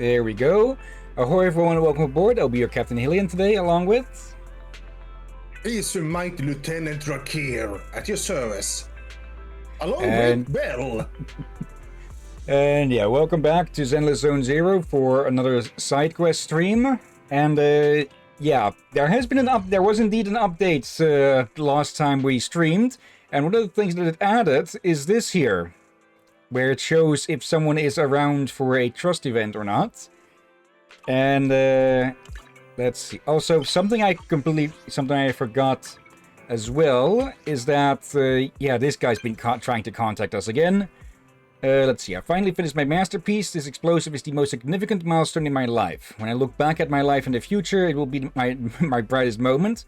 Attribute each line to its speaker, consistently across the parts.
Speaker 1: There we go. Ahoy everyone and welcome aboard. I'll be your Captain Hillian today, along with...
Speaker 2: He's your mighty Lieutenant Rakir, at your service. Along
Speaker 1: And-
Speaker 2: with Bell.
Speaker 1: And yeah, welcome back to Zenless Zone Zero for another Zidequest stream. And yeah, there was indeed an update last time we streamed. And one of the things that it added is this here, where it shows if someone is around for a trust event or not. And let's see. Also, something I forgot as well is that yeah, this guy's been trying to contact us again. Let's see. I finally finished my masterpiece. This explosive is the most significant milestone in my life. When I look back at my life in the future, it will be my brightest moment.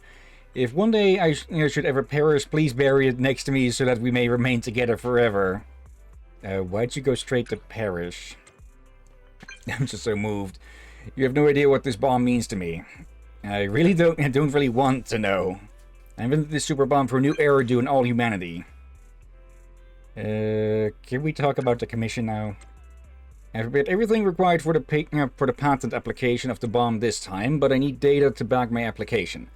Speaker 1: If one day I should ever perish, please bury it next to me so that we may remain together forever. Why'd you go straight to perish? I'm just so moved. You have no idea what this bomb means to me. I really don't really want to know. I invented this super bomb for a new era to all humanity. Can we talk about the commission now? I've prepared everything required for the patent application of the bomb this time, but I need data to back my application.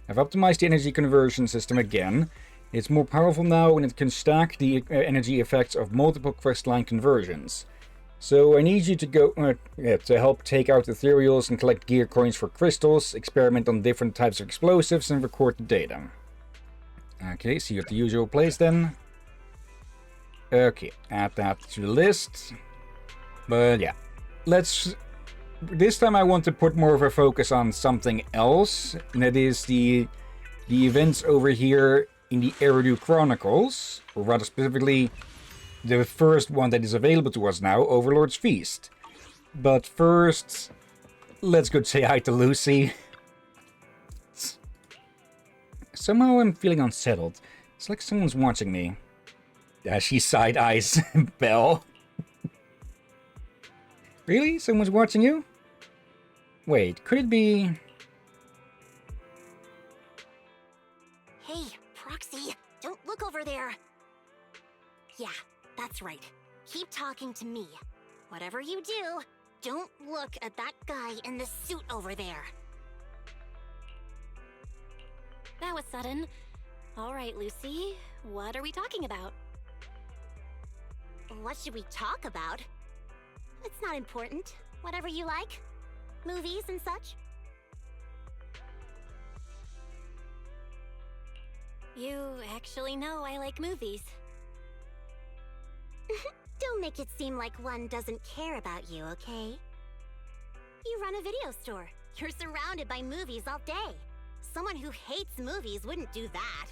Speaker 1: I've optimized the energy conversion system again. It's more powerful now and it can stack the energy effects of multiple crystalline conversions. So I need you to go to help take out ethereals and collect gear coins for crystals, experiment on different types of explosives, and record the data. Okay, see you at the usual place then. Okay, add that to the list. But yeah, this time I want to put more of a focus on something else, and that is the events over here in the Eridu Chronicles, or rather specifically the first one that is available to us now, Overlord's Feast. But first, let's go say hi to Lucy. Somehow I'm feeling unsettled. It's like someone's watching me. She side-eyes Belle. Really? Someone's watching you? Wait, could it be...
Speaker 3: Hey, Proxy, don't look over there. Yeah, that's right. Keep talking to me. Whatever you do, don't look at that guy in the suit over there. That was sudden. All right, Lucy, what are we talking about? What should we talk about? It's not important. Whatever you like. Movies and such. You actually know I like movies. Don't make it seem like one doesn't care about you, okay? You run a video store. You're surrounded by movies all day. Someone who hates movies wouldn't do that.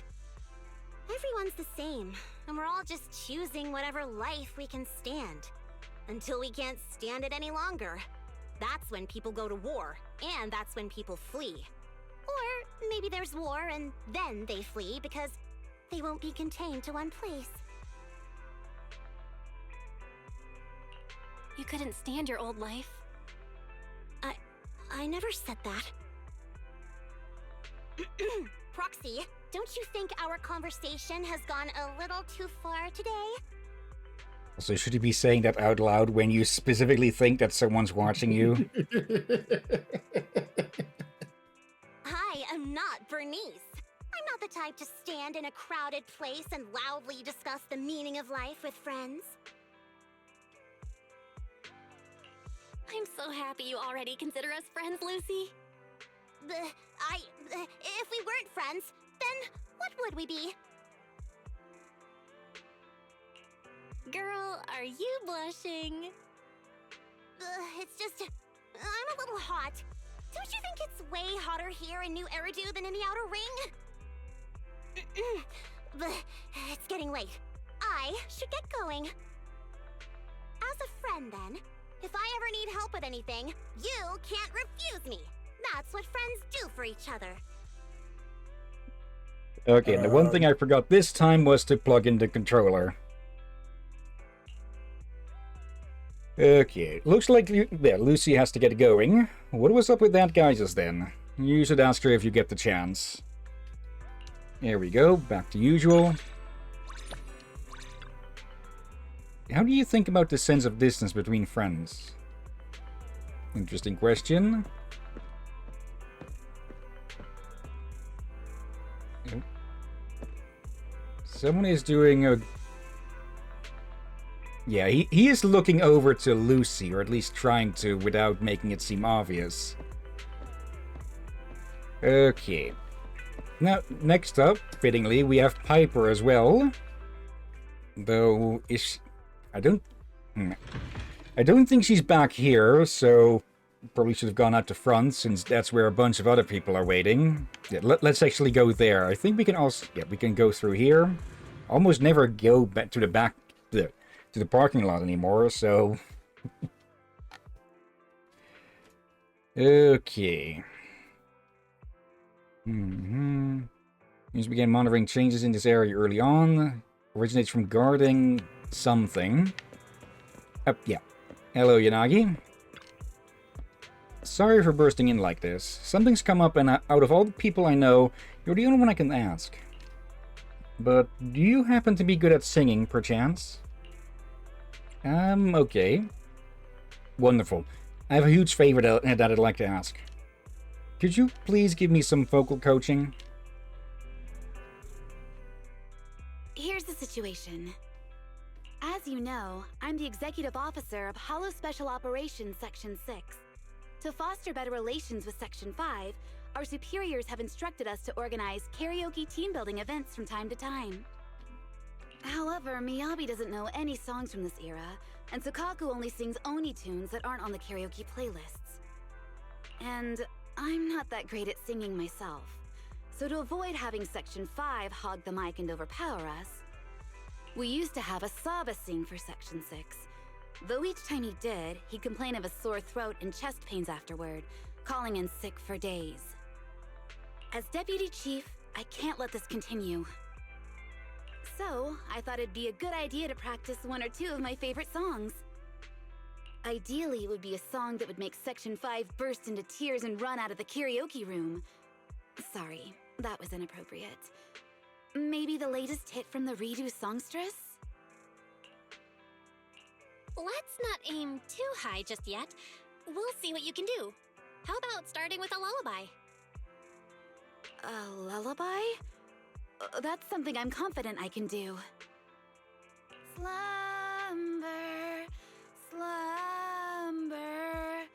Speaker 3: Everyone's the same, and we're all just choosing whatever life we can stand. Until we can't stand it any longer. That's when people go to war, and that's when people flee. Or maybe there's war and then they flee because they won't be contained to one place. You couldn't stand your old life. I never said that. Proxy, don't you think our conversation has gone a little too far today?
Speaker 1: So should you be saying that out loud when you specifically think that someone's watching you?
Speaker 3: I am not Bernice. I'm not the type to stand in a crowded place and loudly discuss the meaning of life with friends. I'm so happy you already consider us friends, Lucy. If we weren't friends, then what would we be? Girl, are you blushing? It's just... I'm a little hot. Don't you think it's way hotter here in New Eridu than in the Outer Ring? It's getting late. I should get going. As a friend, then, if I ever need help with anything, you can't refuse me. That's what friends do for each other.
Speaker 1: Okay, and the one thing I forgot this time was to plug in the controller. Okay, looks like Lucy has to get going. What was up with that guy just then? You should ask her if you get the chance. There we go, back to usual. How do you think about the sense of distance between friends? Interesting question. Someone is doing a... Yeah, he is looking over to Lucy, or at least trying to, without making it seem obvious. Okay. Now, next up, fittingly, we have Piper as well. Though, is she... I don't think she's back here, so probably should have gone out to front, since that's where a bunch of other people are waiting. Yeah, let's actually go there. I think we can also... Yeah, we can go through here. Almost never go back to the back... to the parking lot anymore, so... Okay. News began monitoring changes in this area early on. Originates from guarding something. Yeah. Hello, Yanagi. Sorry for bursting in like this. Something's come up, and out of all the people I know, you're the only one I can ask. But do you happen to be good at singing, perchance? Okay. Wonderful. I have a huge favor that I'd like to ask. Could you please give me some vocal coaching?
Speaker 4: Here's the situation. As you know, I'm the executive officer of Hollow Special Operations Section 6. To foster better relations with Section 5, our superiors have instructed us to organize karaoke team-building events from time to time. However, Miyabi doesn't know any songs from this era, and Sukaku only sings Oni tunes that aren't on the karaoke playlists. And I'm not that great at singing myself, so to avoid having Section 5 hog the mic and overpower us, we used to have a Saba sing for Section 6. Though each time he did, he'd complain of a sore throat and chest pains afterward, calling in sick for days. As Deputy Chief, I can't let this continue. So, I thought it'd be a good idea to practice one or two of my favorite songs. Ideally, it would be a song that would make Section 5 burst into tears and run out of the karaoke room. Sorry, that was inappropriate. Maybe the latest hit from the redo songstress?
Speaker 3: Let's not aim too high just yet. We'll see what you can do. How about starting with a lullaby?
Speaker 4: A lullaby? That's something I'm confident I can do. Slumber, slumber,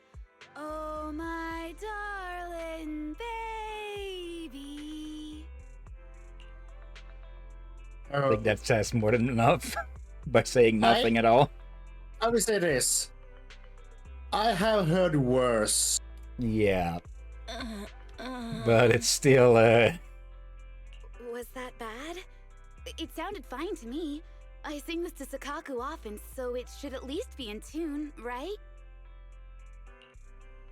Speaker 4: oh my darling baby.
Speaker 1: I think that says more than enough by saying nothing at all.
Speaker 2: I will say this. I have heard worse.
Speaker 1: Yeah. But it's still,
Speaker 4: Was that bad? It sounded fine to me. I sing this to Sukaku often, so it should at least be in tune, right?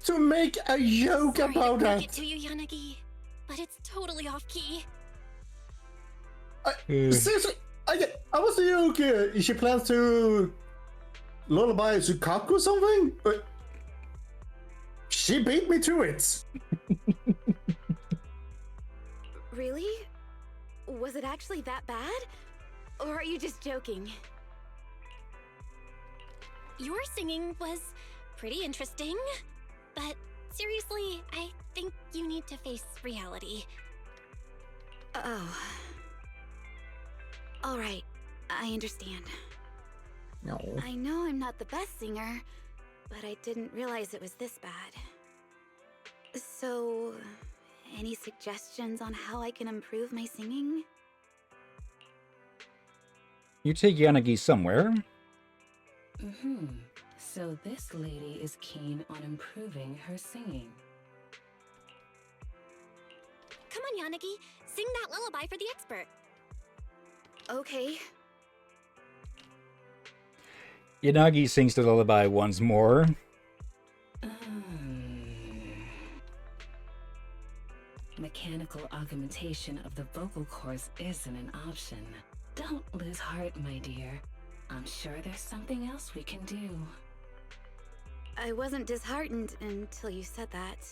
Speaker 2: To make a joke
Speaker 3: Sorry
Speaker 2: about
Speaker 3: to break
Speaker 2: that.
Speaker 3: it to you, Yanagi, but it's totally off key.
Speaker 2: Seriously, I was joking. She plans to lullaby Sukaku or something, but she beat me to it.
Speaker 4: Really? Was it actually that bad? Or are you just joking?
Speaker 3: Your singing was pretty interesting, but seriously, I think you need to face reality.
Speaker 4: Oh. Alright, I understand.
Speaker 2: No.
Speaker 4: I know I'm not the best singer, but I didn't realize it was this bad. So, any suggestions on how I can improve my singing?
Speaker 1: You take Yanagi somewhere.
Speaker 5: So this lady is keen on improving her singing.
Speaker 3: Come on, Yanagi, sing that lullaby for the expert.
Speaker 4: Okay.
Speaker 1: Yanagi sings the lullaby once more.
Speaker 5: Mechanical augmentation of the vocal cords isn't an option. Don't lose heart, my dear. I'm sure there's something else we can do.
Speaker 4: I wasn't disheartened until you said that.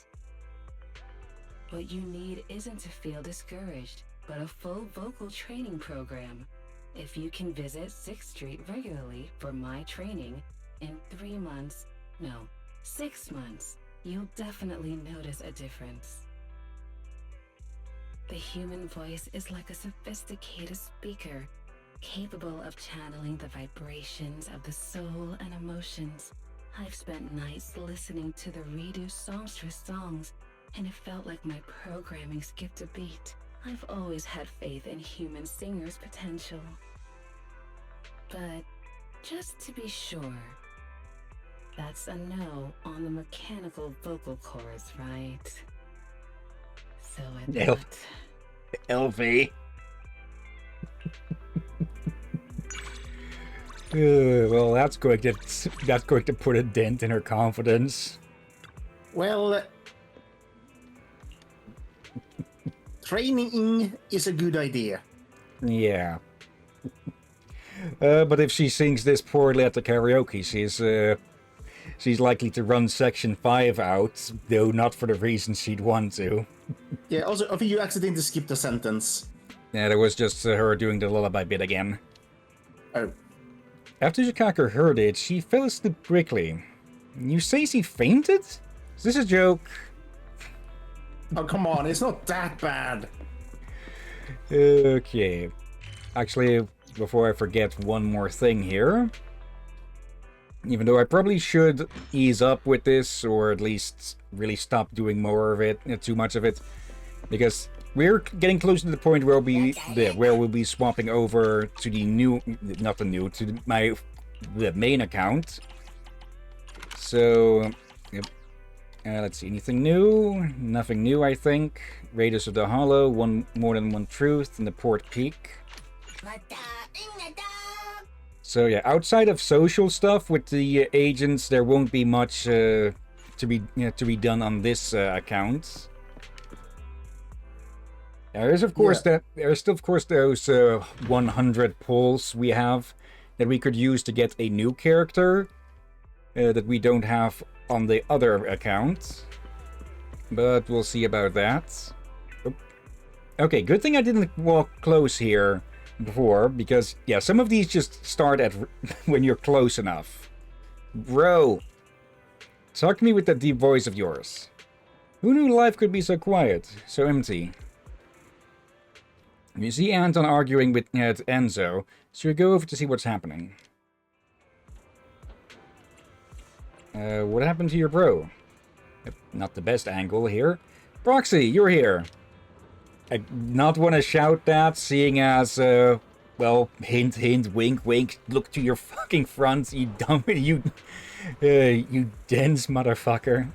Speaker 5: What you need isn't to feel discouraged, but a full vocal training program. If you can visit 6th Street regularly for my training, in 3 months, no, 6 months, you'll definitely notice a difference. The human voice is like a sophisticated speaker, capable of channeling the vibrations of the soul and emotions. I've spent nights listening to the reduced songstress songs, and it felt like my programming skipped a beat. I've always had faith in human singers' potential. But just to be sure, that's a no on the mechanical vocal cords, right? So I thought...
Speaker 1: Elfie. Well, that's going to put a dent in her confidence.
Speaker 2: Well, training is a good idea.
Speaker 1: Yeah. But if she sings this poorly at the karaoke, she's likely to run Section 5 out, though not for the reasons she'd want to.
Speaker 2: Yeah, also, I think you accidentally skipped a sentence.
Speaker 1: Yeah, that was just her doing the lullaby bit again.
Speaker 2: Oh.
Speaker 1: After Shikaka heard it, she fell asleep quickly. You say she fainted? Is this a joke?
Speaker 2: Oh, come on, it's not that bad.
Speaker 1: Okay. Actually, before I forget one more thing here. Even though I probably should ease up with this, or at least really stop doing more of it, too much of it. Because we're getting close to the point where we'll be swapping over to the new, not the new, to the main account. So, yep. Let's see, anything new? Nothing new, I think. Raiders of the Hollow, more than one truth, and the Port Peak. So yeah, outside of social stuff with the agents, there won't be much to be done on this account. There's still of course those 100 pulls we have that we could use to get a new character that we don't have on the other account, but we'll see about that. Okay, good thing I didn't walk close here before, because yeah, some of these just start at when you're close enough. Bro, talk to me with that deep voice of yours. Who knew life could be so quiet, so empty? You see Anton arguing with Enzo, so you go over to see what's happening. What happened to your bro? Not the best angle here. Proxy, you're here. I not want to shout that, seeing as, well, hint, hint, wink, wink, look to your fucking front, you dumb, you dense motherfucker.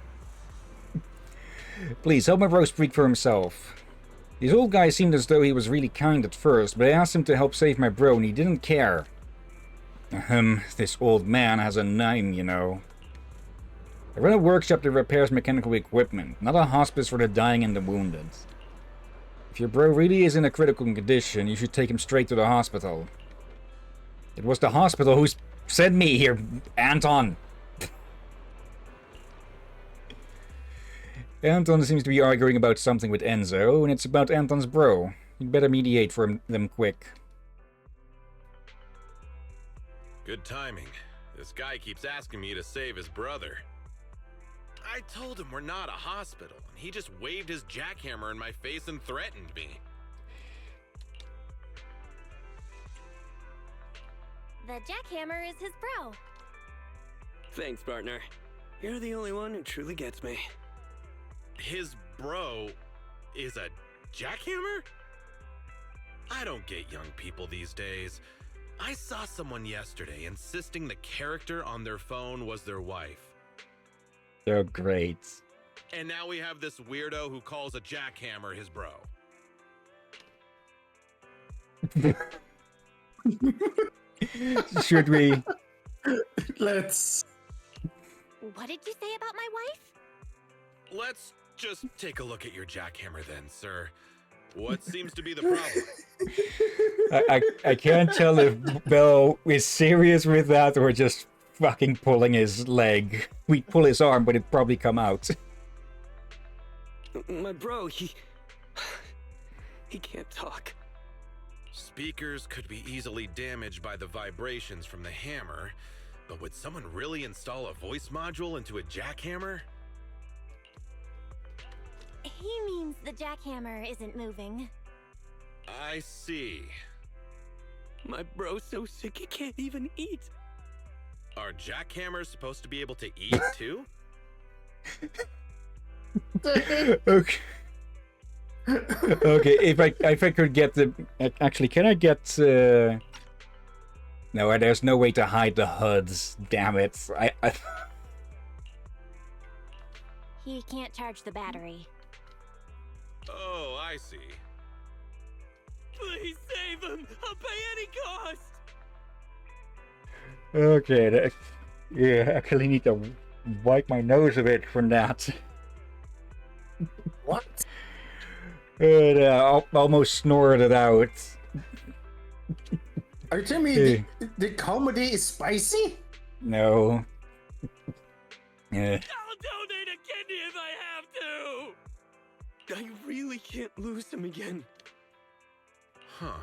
Speaker 1: Please, help my bro speak for himself. This old guy seemed as though he was really kind at first, but I asked him to help save my bro and he didn't care. This old man has a name, you know. I run a workshop that repairs mechanical equipment, not a hospice for the dying and the wounded. If your bro really is in a critical condition, you should take him straight to the hospital. It was the hospital who sent me here, Anton. Anton seems to be arguing about something with Enzo, and it's about Anton's bro. You'd better mediate for them quick.
Speaker 6: Good timing. This guy keeps asking me to save his brother. I told him we're not a hospital, and he just waved his jackhammer in my face and threatened me.
Speaker 7: The jackhammer is his bro.
Speaker 8: Thanks, partner. You're the only one who truly gets me.
Speaker 6: His bro is a jackhammer? I don't get young people these days. I saw someone yesterday insisting the character on their phone was their wife.
Speaker 1: They're great.
Speaker 6: And now we have this weirdo who calls a jackhammer his bro.
Speaker 1: Should we?
Speaker 2: Let's.
Speaker 7: What did you say about my wife?
Speaker 6: Let's just take a look at your jackhammer then, sir. What seems to be the problem?
Speaker 1: I can't tell if Bell is serious with that or just fucking pulling his leg. We'd pull his arm, but it'd probably come out.
Speaker 8: My bro, he can't talk.
Speaker 6: Speakers could be easily damaged by the vibrations from the hammer, But would someone really install a voice module into a jackhammer?
Speaker 7: He means the jackhammer isn't moving.
Speaker 6: I see.
Speaker 8: My bro's so sick he can't even eat.
Speaker 6: Are jackhammers supposed to be able to eat too?
Speaker 1: Okay. Okay, if I could get the... Actually, can I get... No, there's no way to hide the HUDs. Damn it.
Speaker 7: He can't charge the battery.
Speaker 6: Oh, I see.
Speaker 8: Please save him! I'll pay any cost!
Speaker 1: Okay, yeah, I actually need to wipe my nose a bit from that.
Speaker 2: What?
Speaker 1: I almost snorted it out.
Speaker 2: Are you telling me the comedy is spicy?
Speaker 1: No. Yeah.
Speaker 8: I'll donate a kidney if I have to! I really can't lose him again.
Speaker 6: Huh.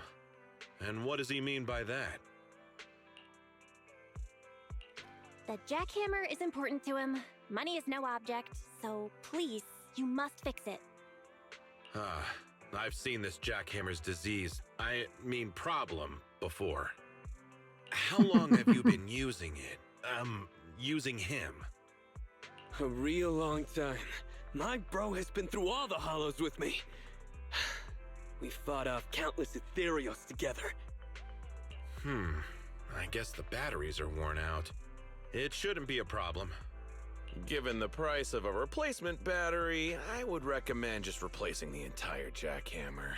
Speaker 6: And what does he mean by that?
Speaker 7: The jackhammer is important to him. Money is no object, so please, you must fix it.
Speaker 6: I've seen this jackhammer's disease, I mean problem, before. How long have you been using it? Using him?
Speaker 8: A real long time. My bro has been through all the hollows with me. We fought off countless ethereals together.
Speaker 6: I guess the batteries are worn out. It shouldn't be a problem. Given the price of a replacement battery, I would recommend just replacing the entire jackhammer.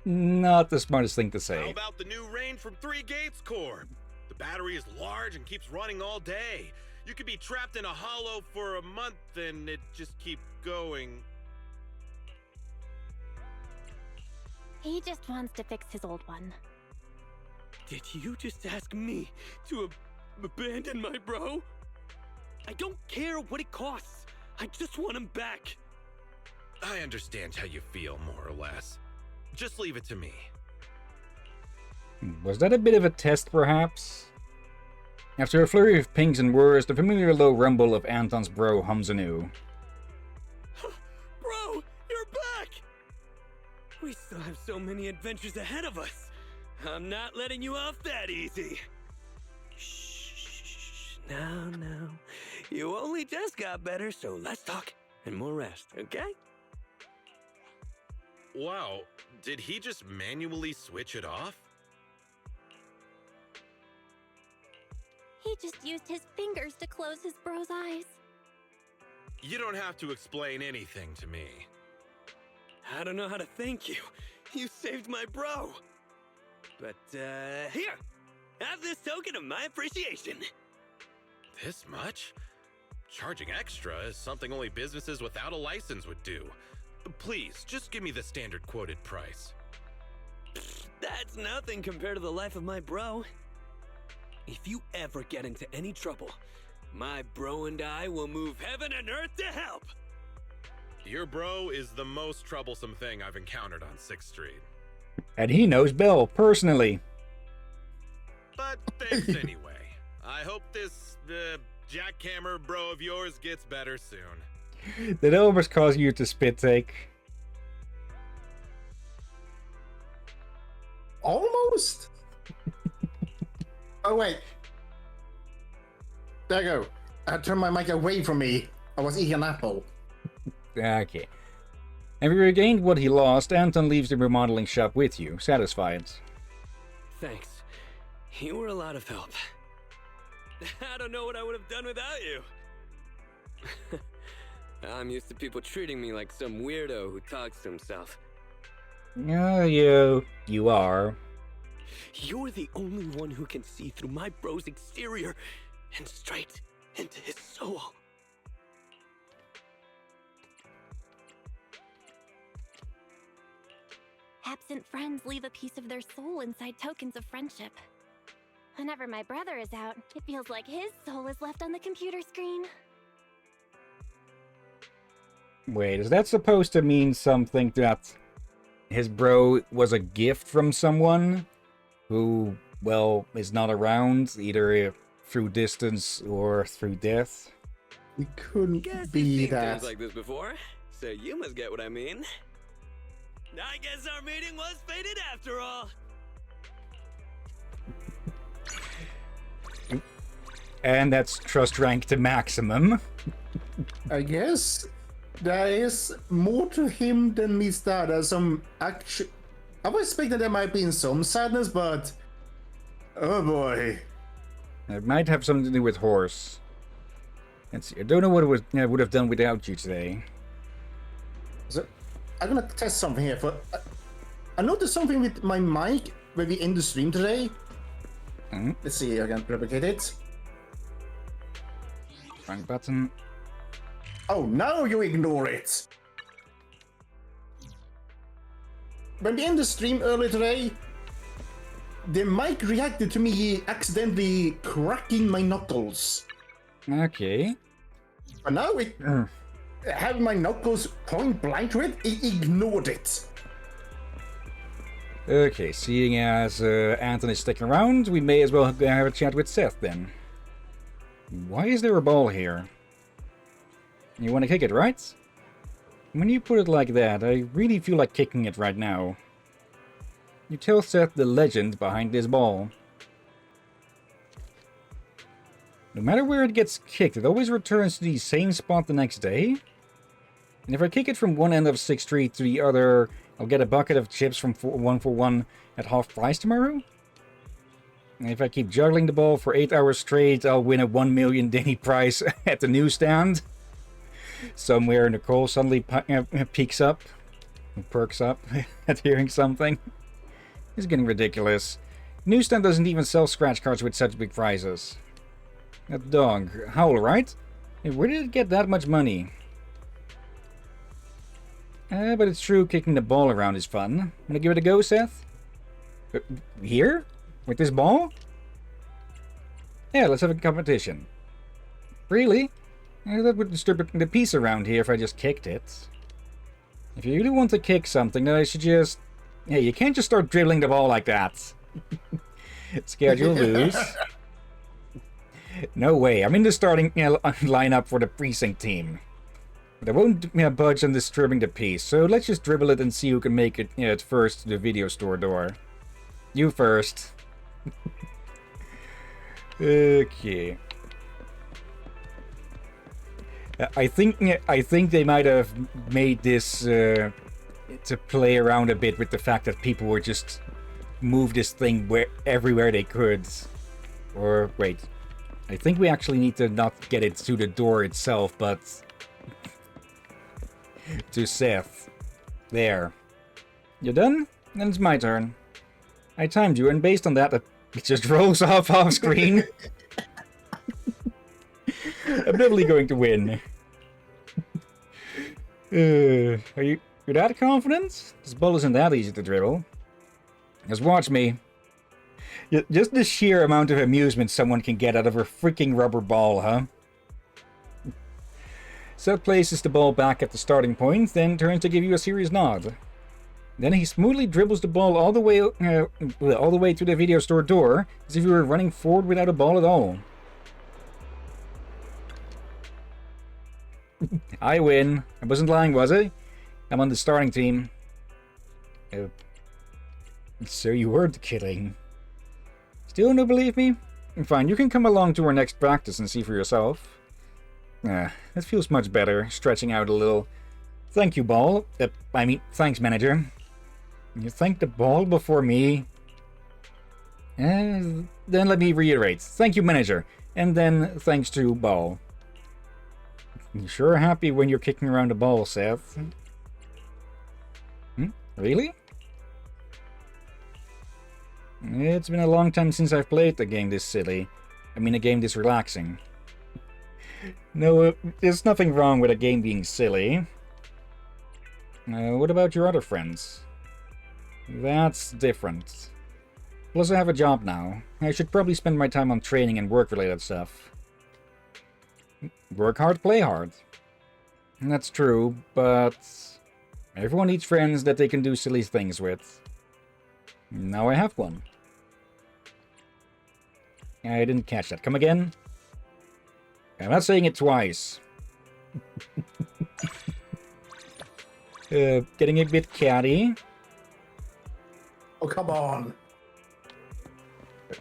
Speaker 1: Not the smartest thing to
Speaker 6: How
Speaker 1: say.
Speaker 6: about the new range from 3 Gates Core? The battery is large and keeps running all day. You could be trapped in a hollow for a month and it just keep going.
Speaker 7: He just wants to fix his old one.
Speaker 8: Did you just ask me to abandon my bro? I don't care what it costs. I just want him back.
Speaker 6: I understand how you feel, more or less. Just leave it to me.
Speaker 1: Was that a bit of a test, perhaps? After a flurry of pings and whirs, the familiar low rumble of Anton's bro hums anew.
Speaker 8: Bro, you're back! We still have so many adventures ahead of us. I'm not letting you off that easy. Shh. Now. You only just got better, so let's talk and more rest, okay?
Speaker 6: Wow, did he just manually switch it off?
Speaker 7: He just used his fingers to close his bro's eyes.
Speaker 6: You don't have to explain anything to me.
Speaker 8: I don't know how to thank you. You saved my bro. But, here! Have this token of my appreciation.
Speaker 6: This much? Charging extra is something only businesses without a license would do. Please, just give me the standard quoted price.
Speaker 8: That's nothing compared to the life of my bro. If you ever get into any trouble, my bro and I will move heaven and earth to help.
Speaker 6: Your bro is the most troublesome thing I've encountered on 6th Street.
Speaker 1: And he knows Bill, personally.
Speaker 6: But thanks anyway. I hope this, jackhammer bro of yours gets better soon.
Speaker 1: Did it almost cause you to spit take?
Speaker 2: Almost? Oh, wait. There you go. I turned my mic away from me. I was eating an apple.
Speaker 1: Okay. Having regained what he lost, Anton leaves the remodeling shop with you, satisfied.
Speaker 8: Thanks. You were a lot of help. I don't know what I would have done without you. I'm used to people treating me like some weirdo who talks to himself.
Speaker 1: You are.
Speaker 8: You're the only one who can see through my bro's exterior and straight into his soul.
Speaker 7: Absent friends leave a piece of their soul inside tokens of friendship. Whenever my brother is out, it feels like his soul is left on the computer screen.
Speaker 1: Wait, is that supposed to mean something that his bro was a gift from someone who, well, is not around, either through distance or through death.
Speaker 2: It couldn't
Speaker 8: Guess
Speaker 2: be
Speaker 8: you've seen
Speaker 2: that.
Speaker 8: things like this before, so you must get what I mean. I guess our meeting was fated after all.
Speaker 1: And that's trust rank to maximum.
Speaker 2: I guess there is more to him than meets that. There's some action. I was expecting there might be some sadness, but oh boy.
Speaker 1: It might have something to do with horse. Let's see. I don't know what I would have done without you today.
Speaker 2: So I'm gonna test something here. I noticed something with my mic when we end the stream today. Let's see. I can replicate it.
Speaker 1: Wrong button.
Speaker 2: Oh, now you ignore it. When we end the stream earlier today, the mic reacted to me accidentally cracking my knuckles.
Speaker 1: Okay.
Speaker 2: But now it, having my knuckles point blank to it, it ignored it.
Speaker 1: Okay, seeing as Anthony's sticking around, we may as well have a chat with Seth then. Why is there a ball here? You want to kick it, right? When you put it like that, I really feel like kicking it right now. You tell Seth the legend behind this ball. No matter where it gets kicked, it always returns to the same spot the next day. And if I kick it from one end of 6th Street to the other, I'll get a bucket of chips from 1 at half price tomorrow. And if I keep juggling the ball for 8 hours straight, I'll win a 1 million Denny prize at the newsstand. Somewhere Nicole suddenly peaks up, perks up at hearing something. It's getting ridiculous. Newsstand doesn't even sell scratch cards with such big prizes. That dog, Howl, right? Where did it get that much money? But it's true, kicking the ball around is fun. Wanna give it a go, Seth? Here? With this ball? Yeah, let's have a competition. Really? That would disturb the peace around here if I just kicked it. If you really want to kick something, then I should just... Yeah, you can't just start dribbling the ball like that. Scared you'll lose. No way, I'm in the starting lineup for the precinct team. But I won't budge on disturbing the peace, so let's just dribble it and see who can make it first to the video store door. You first. Okay. I think they might have made this to play around a bit with the fact that people would just move this thing everywhere they could. Or wait, I think we actually need to not get it to the door itself, but to Seth. There. You done? Then it's my turn. I timed you, and based on that, it just rolls off screen. I'm definitely going to win. Are you that confident? This ball isn't that easy to dribble. Just watch me. Just the sheer amount of amusement someone can get out of a freaking rubber ball, huh? Seth places the ball back at the starting point, then turns to give you a serious nod. Then he smoothly dribbles the ball all the way to the video store door, as if you were running forward without a ball at all. I win. I wasn't lying, was I? I'm on the starting team. So you weren't kidding. Still no believe me? Fine, you can come along to our next practice and see for yourself. That feels much better, stretching out a little. Thank you, ball. Thanks, manager. You thank the ball before me? Then let me reiterate. Thank you, manager. And then thanks to ball. You sure happy when you're kicking around the ball, Seth. Really? It's been a long time since I've played a game this silly. A game this relaxing. No, there's nothing wrong with a game being silly. What about your other friends? That's different. Plus I have a job now. I should probably spend my time on training and work-related stuff. Work hard, play hard. That's true, but everyone needs friends that they can do silly things with. Now I have one. I didn't catch that. Come again? I'm not saying it twice. Getting a bit catty.
Speaker 2: Oh, come on.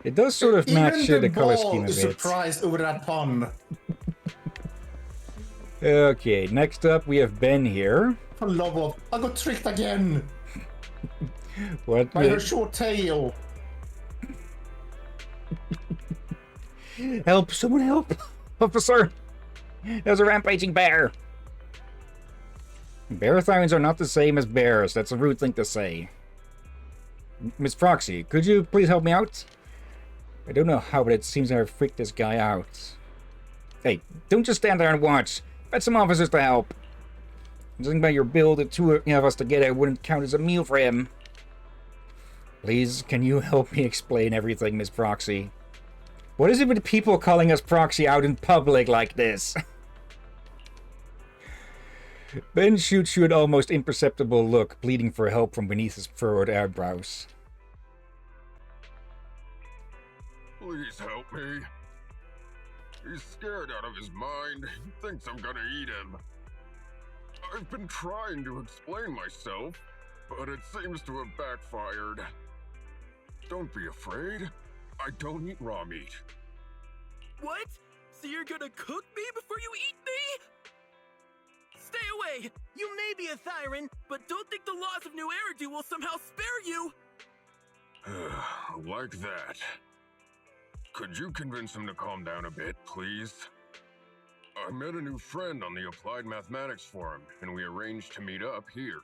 Speaker 1: It does sort of match
Speaker 2: Even
Speaker 1: the color scheme
Speaker 2: ball
Speaker 1: a
Speaker 2: is
Speaker 1: bit.
Speaker 2: surprised over that pun.
Speaker 1: Okay, next up we have Ben here.
Speaker 2: For love of, I got tricked again
Speaker 1: What?
Speaker 2: by her short tail.
Speaker 1: Help! Someone help! Officer! There's a rampaging bear! Bearathons are not the same as bears. That's a rude thing to say. Miss Proxy, could you please help me out? I don't know how, but it seems I've freaked this guy out. Hey, don't just stand there and watch. Get some officers to help. Judging by your build, the two of us together wouldn't count as a meal for him. Please, can you help me explain everything, Miss Proxy? What is it with people calling us Proxy out in public like this? Ben shoots you an almost imperceptible look, pleading for help from beneath his furrowed eyebrows.
Speaker 9: Please help me. He's scared out of his mind. He thinks I'm gonna eat him. I've been trying to explain myself, but it seems to have backfired. Don't be afraid. I don't eat raw meat.
Speaker 10: What? So you're gonna cook me before you eat me? Stay away! You may be a Thyran, but don't think the laws of New Eridu will somehow spare you!
Speaker 9: Like that. Could you convince him to calm down a bit, please? I met a new friend on the Applied Mathematics Forum, and we arranged to meet up here.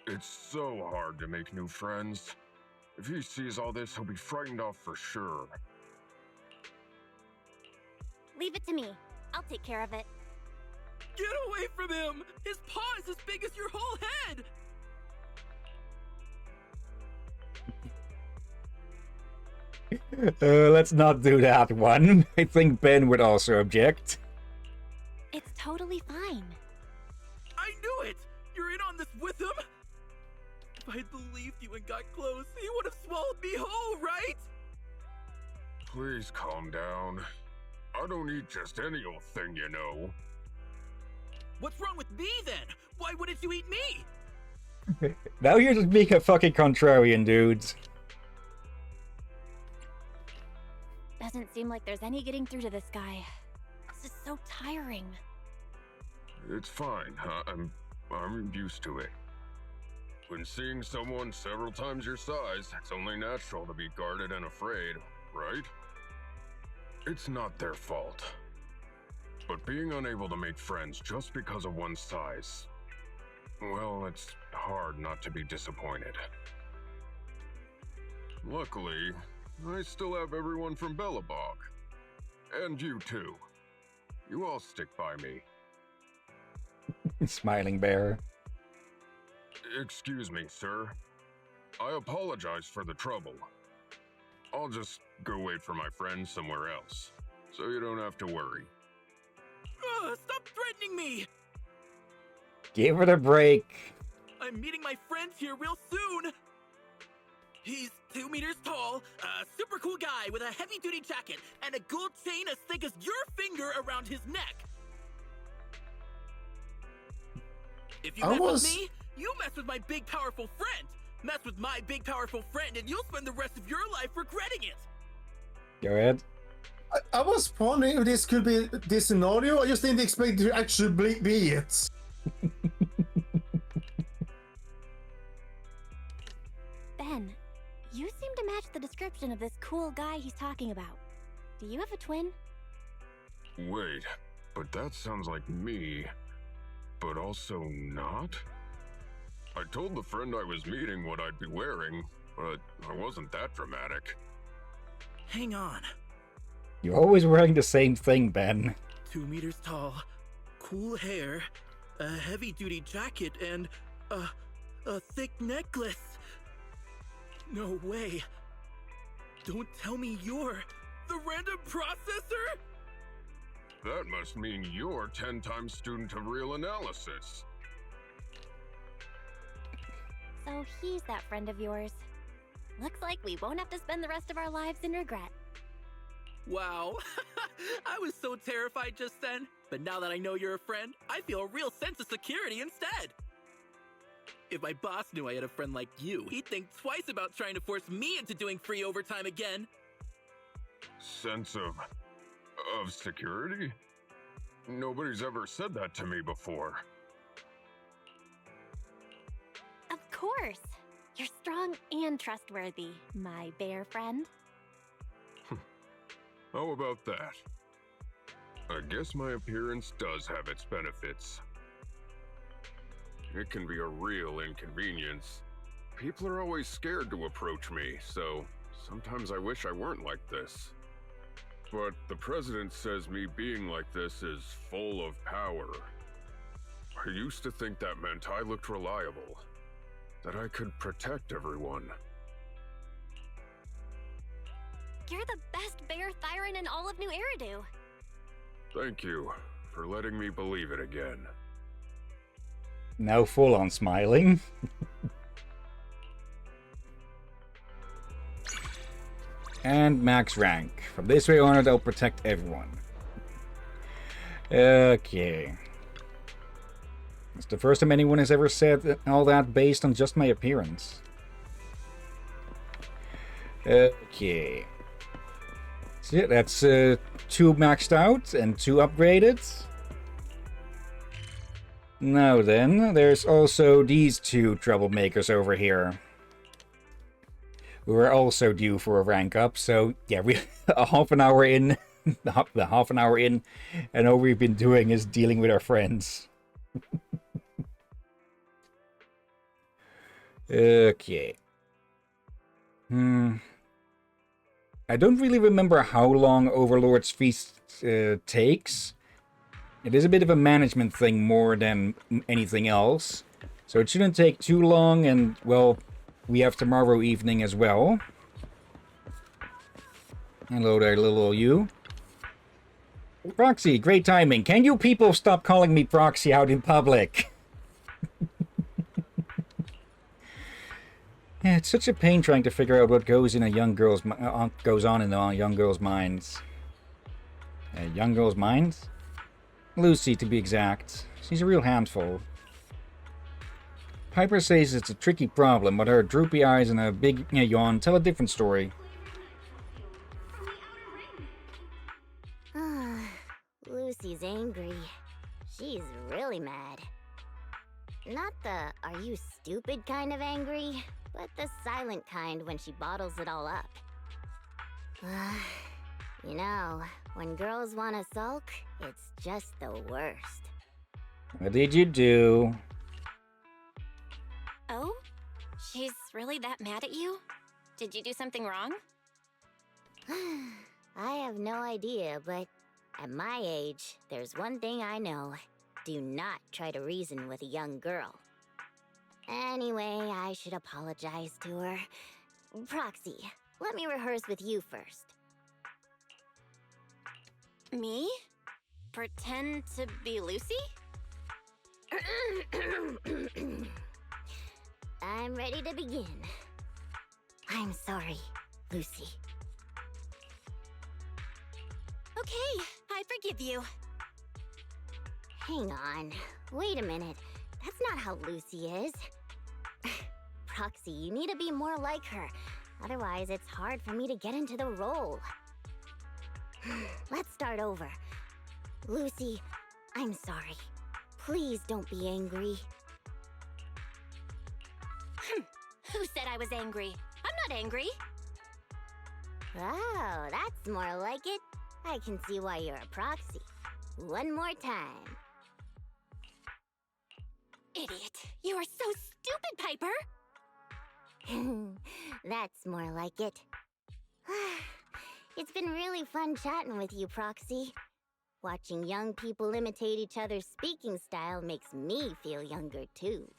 Speaker 9: It's so hard to make new friends. If he sees all this, he'll be frightened off for sure.
Speaker 7: Leave it to me. I'll take care of it.
Speaker 10: Get away from him! His paw is as big as your whole head!
Speaker 1: Let's not do that one. I think Ben would also object.
Speaker 7: It's totally fine.
Speaker 10: I knew it! You're in on this with him? If I'd believed you and got close, he would have swallowed me whole, right?
Speaker 9: Please calm down. I don't eat just any old thing, you know.
Speaker 10: What's wrong with me then? Why wouldn't you eat me?
Speaker 1: Now you're just being a fucking contrarian, dudes.
Speaker 7: Doesn't seem like there's any getting through to this guy. This is so tiring.
Speaker 9: It's fine. I'm used to it. When seeing someone several times your size, it's only natural to be guarded and afraid, right? It's not their fault. But being unable to make friends just because of one's size, well, it's hard not to be disappointed. Luckily, I still have everyone from Bellabog. And you too. You all stick by me.
Speaker 1: Smiling bear.
Speaker 9: Excuse me, sir. I apologize for the trouble. I'll just go wait for my friends somewhere else, so you don't have to worry.
Speaker 10: Stop threatening me!
Speaker 1: Give it a break.
Speaker 10: I'm meeting my friends here real soon! He's 2 meters tall, a super cool guy with a heavy-duty jacket, and a gold chain as thick as your finger around his neck! If you mess with me, you mess with my big powerful friend! Mess with my big powerful friend and you'll spend the rest of your life regretting it!
Speaker 1: Go ahead.
Speaker 2: I was wondering if this could be this scenario. I just didn't expect it to actually be it.
Speaker 7: Ben, you seem to match the description of this cool guy he's talking about. Do you have a twin?
Speaker 9: Wait, but that sounds like me, but also not? I told the friend I was meeting what I'd be wearing, but I wasn't that dramatic.
Speaker 10: Hang on.
Speaker 1: You're always wearing the same thing, Ben.
Speaker 10: 2 meters tall, cool hair, a heavy-duty jacket, and a thick necklace. No way. Don't tell me you're the random processor?
Speaker 9: That must mean you're 10-time student of real analysis.
Speaker 7: So he's that friend of yours. Looks like we won't have to spend the rest of our lives in regret.
Speaker 10: Wow. I was so terrified just then, but now that I know you're a friend, I feel a real sense of security instead. If my boss knew I had a friend like you, he'd think twice about trying to force me into doing free overtime again.
Speaker 9: Sense of security? Nobody's ever said that to me before.
Speaker 7: Of course. You're strong and trustworthy, my bear friend.
Speaker 9: How about that? I guess my appearance does have its benefits. It can be a real inconvenience. People are always scared to approach me, so sometimes I wish I weren't like this. But the president says me being like this is full of power. I used to think that meant I looked reliable, that I could protect everyone.
Speaker 7: You're the best bear Thyron in all of New Eridu.
Speaker 9: Thank you for letting me believe it again.
Speaker 1: Now full on smiling. And max rank. From this way on, I'll protect everyone. Okay. It's the first time anyone has ever said all that based on just my appearance. Okay. So yeah, that's 2 maxed out and 2 upgraded. Now then, there's also these 2 troublemakers over here, who are also due for a rank up. So yeah, we a half an hour in, the half an hour in, and all we've been doing is dealing with our friends. Okay. I don't really remember how long Overlord's feast takes. It is a bit of a management thing more than anything else. So it shouldn't take too long, and, well, we have tomorrow evening as well. Hello there, little you. Proxy, great timing. Can you people stop calling me Proxy out in public? Yeah, it's such a pain trying to figure out what goes in a young girl's goes on in a young girl's minds. Young girl's minds? Lucy, to be exact. She's a real handful. Piper says it's a tricky problem, but her droopy eyes and a big yawn tell a different story.
Speaker 3: Lucy's angry. She's really mad. Not the "are you stupid" kind of angry, but the silent kind when she bottles it all up. You know, when girls want to sulk, it's just the worst.
Speaker 1: What did you do?
Speaker 7: Oh? She's really that mad at you? Did you do something wrong?
Speaker 3: I have no idea, but at my age, there's one thing I know. Do not try to reason with a young girl. Anyway, I should apologize to her. Proxy, let me rehearse with you first.
Speaker 7: Me? Pretend to be Lucy?
Speaker 3: I'm ready to begin. I'm sorry, Lucy.
Speaker 7: Okay, I forgive you.
Speaker 3: Hang on. Wait a minute. That's not how Lucy is. Proxy, you need to be more like her. Otherwise, it's hard for me to get into the role. Let's start over. Lucy, I'm sorry. Please don't be angry.
Speaker 7: Who said I was angry? I'm not angry.
Speaker 3: Oh, that's more like it. I can see why you're a proxy. One more time.
Speaker 7: Idiot. You are so stupid, Piper.
Speaker 3: That's more like it. It's been really fun chatting with you, Proxy. Watching young people imitate each other's speaking style makes me feel younger, too.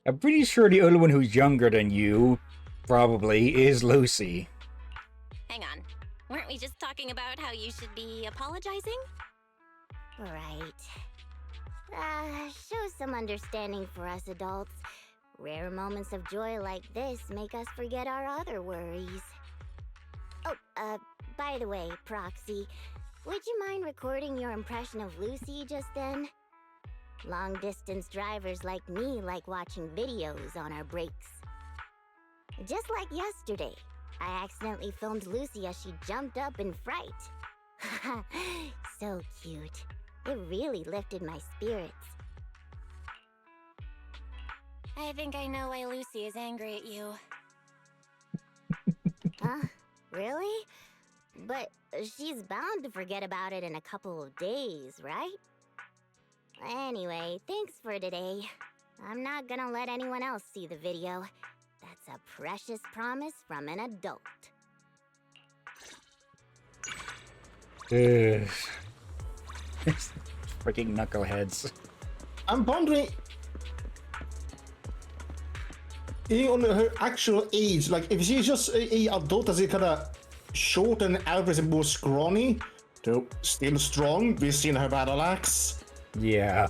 Speaker 1: I'm pretty sure the only one who's younger than you, probably, is Lucy.
Speaker 7: Hang on. Weren't we just talking about how you should be apologizing?
Speaker 3: Right. Show some understanding for us adults. Rare moments of joy like this make us forget our other worries. Oh, by the way, Proxy, would you mind recording your impression of Lucy just then? Long-distance drivers like me like watching videos on our breaks. Just like yesterday, I accidentally filmed Lucy as she jumped up in fright. So cute. It really lifted my spirits.
Speaker 7: I think I know why Lucy is angry at you.
Speaker 3: Huh? Really? But she's bound to forget about it in a couple of days, right? Anyway, thanks for today. I'm not gonna let anyone else see the video. That's a precious promise from an adult.
Speaker 1: Freaking knuckleheads.
Speaker 2: I'm wondering, on her actual age, like if she's just a adult, is it kind of short and average and more scrawny, though still strong? We've seen her battle axe.
Speaker 1: Yeah.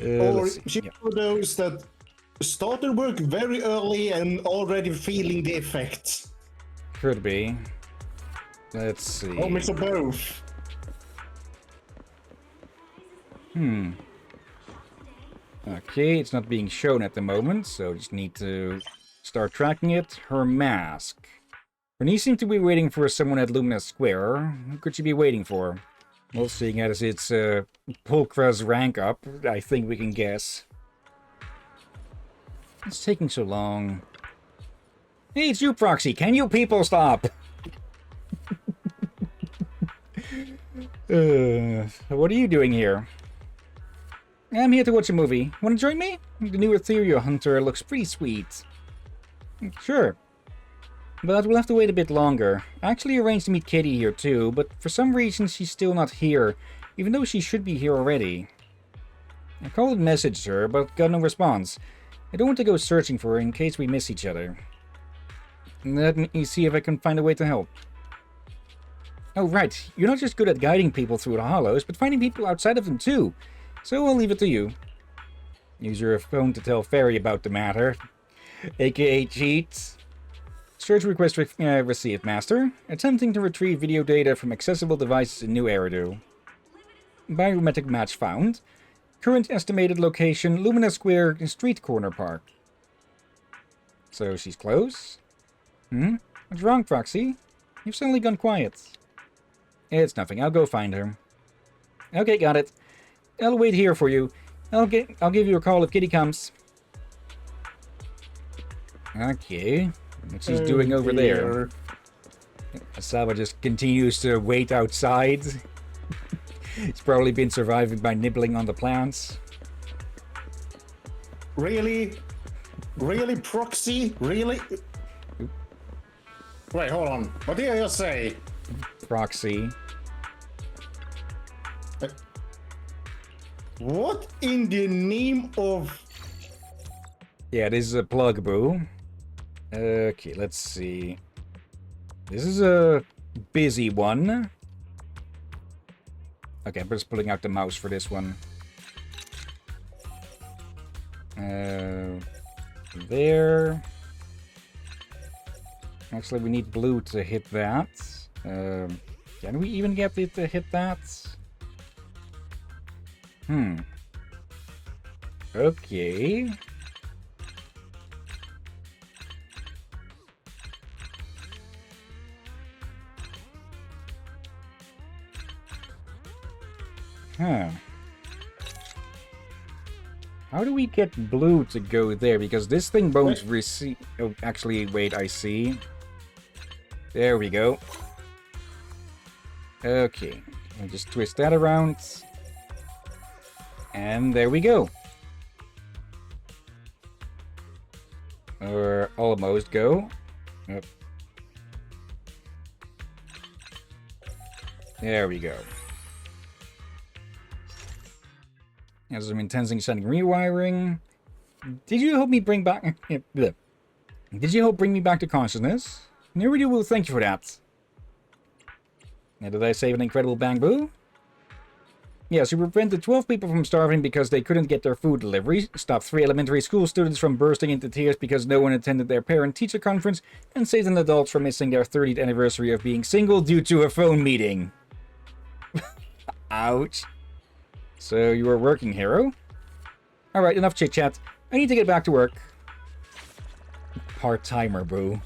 Speaker 2: Or
Speaker 1: Let's see.
Speaker 2: she's
Speaker 1: Yeah.
Speaker 2: one of those that started work very early and already feeling the effects.
Speaker 1: Could be. Let's see.
Speaker 2: Or mix of both.
Speaker 1: Okay, it's not being shown at the moment, so just need to start tracking it. Her mask. Bernice seemed to be waiting for someone at Lumina Square. Who could she be waiting for? Well, seeing as it's Pulkra's rank up, I think we can guess. It's taking so long. Hey, it's you, Proxy. Can you people stop? What are you doing here? I'm here to watch a movie. Want to join me? The new Ethereal Hunter looks pretty sweet. Sure. But we'll have to wait a bit longer. I actually arranged to meet Kitty here too, but for some reason she's still not here, even though she should be here already. I called and messaged her, but got no response. I don't want to go searching for her in case we miss each other. Let me see if I can find a way to help. Oh right, you're not just good at guiding people through the hollows, but finding people outside of them too. So I'll leave it to you. Use your phone to tell Fairy about the matter. AKA cheats. Search request received, Master. Attempting to retrieve video data from accessible devices in New Eridu. Biometric match found. Current estimated location, Lumina Square, Street Corner Park. So she's close? What's wrong, Proxy? You've suddenly gone quiet. It's nothing. I'll go find her. Okay, got it. I'll wait here for you. I'll give you a call if Kitty comes. Okay. What she's doing over there. Asawa just continues to wait outside. He's probably been surviving by nibbling on the plants.
Speaker 2: Really? Really, Proxy? Really? Wait, hold on. What did I just say?
Speaker 1: Proxy.
Speaker 2: What in the name of...
Speaker 1: Yeah, this is a plug, boo. Okay, let's see. This is a busy one. Okay, I'm just pulling out the mouse for this one. There. Actually, we need blue to hit that. Can we even get it to hit that? Okay. How do we get blue to go there? Because this thing won't receive... Oh, actually, wait, I see. There we go. Okay. I'll just twist that around. And there we go. Or almost go. Yep. There we go. As I'm intensing sending rewiring. Did you help me bring back... Did you help bring me back to consciousness? Nerudu will thank you for that. Now, did I save an incredible bang boo? Yeah, she prevented 12 people from starving because they couldn't get their food delivery, stopped 3 elementary school students from bursting into tears because no one attended their parent-teacher conference, and saved an adult from missing their 30th anniversary of being single due to a phone meeting. Ouch. So you are working, hero? Alright, enough chit-chat. I need to get back to work. Part-timer, boo.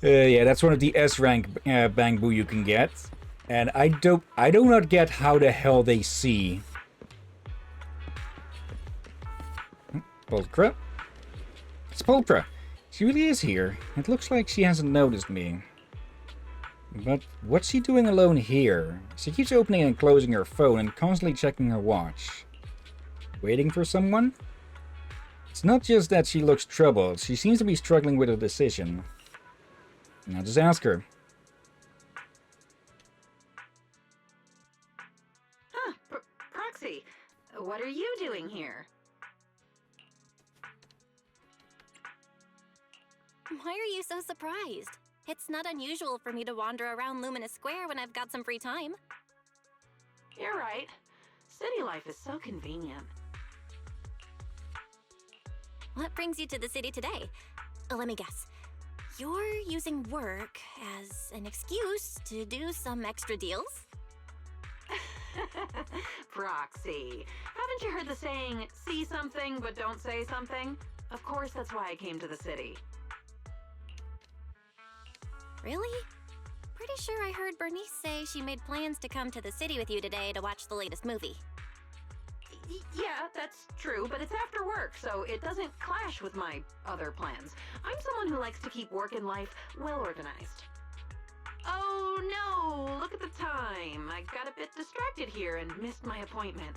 Speaker 1: Yeah, that's one of the S-rank bang boo you can get. And I do not get how the hell they see. Pulcra? It's Pulcra. She really is here. It looks like she hasn't noticed me. But what's she doing alone here? She keeps opening and closing her phone and constantly checking her watch. Waiting for someone? It's not just that she looks troubled. She seems to be struggling with a decision. Now just ask her.
Speaker 11: Proxy, what are you doing here?
Speaker 7: Why are you so surprised? It's not unusual for me to wander around Luminous Square when I've got some free time.
Speaker 11: You're right. City life is so convenient.
Speaker 7: What brings you to the city today? Let me guess. You're using work as an excuse to do some extra deals?
Speaker 11: Proxy, haven't you heard the saying, see something but don't say something? Of course, that's why I came to the city.
Speaker 7: Really? Pretty sure I heard Bernice say she made plans to come to the city with you today to watch the latest movie.
Speaker 11: Yeah, that's true, but it's after work, so it doesn't clash with my other plans. I'm someone who likes to keep work and life well organized. Oh no, look at the time. I got a bit distracted here and missed my appointment.